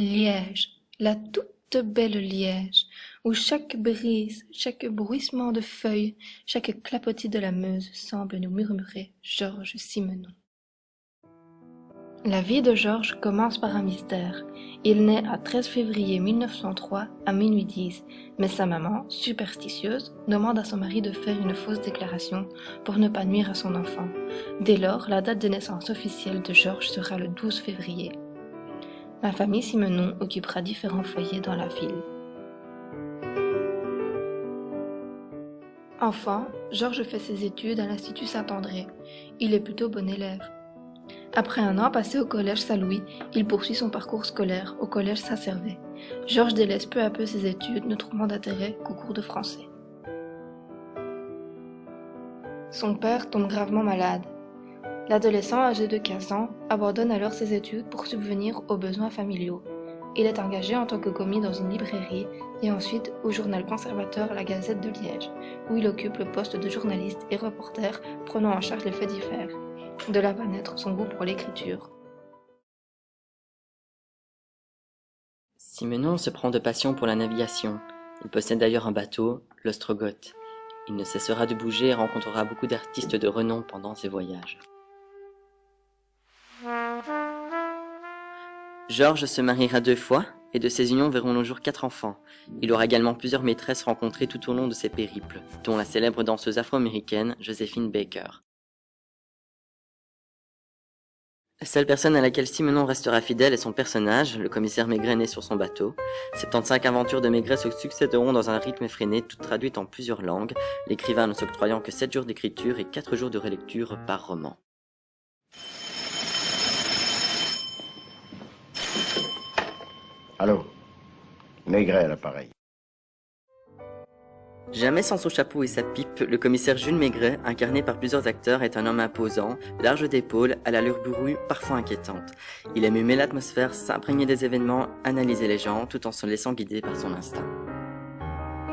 Liège, la toute belle Liège, où chaque brise, chaque bruissement de feuilles, chaque clapotis de la Meuse semble nous murmurer Georges Simenon. La vie de Georges commence par un mystère. Il naît à 13 février 1903 à minuit 10, mais sa maman, superstitieuse, demande à son mari de faire une fausse déclaration pour ne pas nuire à son enfant. Dès lors, la date de naissance officielle de Georges sera le 12 février. La famille Simenon occupera différents foyers dans la ville. Enfant, Georges fait ses études à l'Institut Saint-André. Il est plutôt bon élève. Après un an passé au collège Saint-Louis, il poursuit son parcours scolaire au collège Saint-Servais. Georges délaisse peu à peu ses études, ne trouvant d'intérêt qu'aux cours de français. Son père tombe gravement malade. L'adolescent âgé de 15 ans abandonne alors ses études pour subvenir aux besoins familiaux. Il est engagé en tant que commis dans une librairie et ensuite au journal conservateur La Gazette de Liège, où il occupe le poste de journaliste et reporter prenant en charge les faits divers. De là va naître son goût pour l'écriture. Simenon se prend de passion pour la navigation. Il possède d'ailleurs un bateau, l'Ostrogoth. Il ne cessera de bouger et rencontrera beaucoup d'artistes de renom pendant ses voyages. Georges se mariera 2 fois, et de ses unions verront le jour 4 enfants. Il aura également plusieurs maîtresses rencontrées tout au long de ses périples, dont la célèbre danseuse afro-américaine Josephine Baker. La seule personne à laquelle Simenon restera fidèle est son personnage, le commissaire Maigret né sur son bateau. 75 aventures de Maigret se succéderont dans un rythme effréné, toutes traduites en plusieurs langues, l'écrivain ne s'octroyant que 7 jours d'écriture et 4 jours de relecture par roman. Allô, Maigret à l'appareil. Jamais sans son chapeau et sa pipe, le commissaire Jules Maigret, incarné par plusieurs acteurs, est un homme imposant, large d'épaules, à l'allure bourrue, parfois inquiétante. Il aime humer l'atmosphère, s'imprégner des événements, analyser les gens, tout en se laissant guider par son instinct.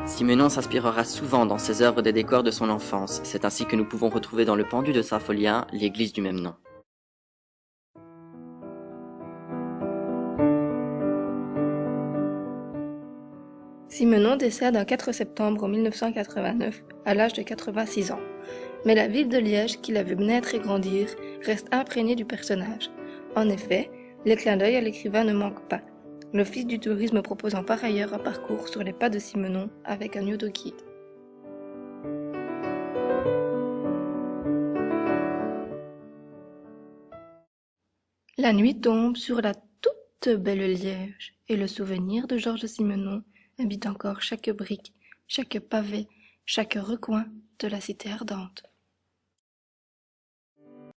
Simenon s'inspirera souvent dans ses œuvres des décors de son enfance. C'est ainsi que nous pouvons retrouver dans le pendu de Saint-Folien l'église du même nom. Simenon décède le 4 septembre 1989, à l'âge de 86 ans. Mais la ville de Liège, qu'il a vu naître et grandir, reste imprégnée du personnage. En effet, les clins d'œil à l'écrivain ne manquent pas, l'Office du tourisme proposant par ailleurs un parcours sur les pas de Simenon avec un guide. La nuit tombe sur la toute belle Liège, et le souvenir de Georges Simenon habite encore chaque brique, chaque pavé, chaque recoin de la cité ardente.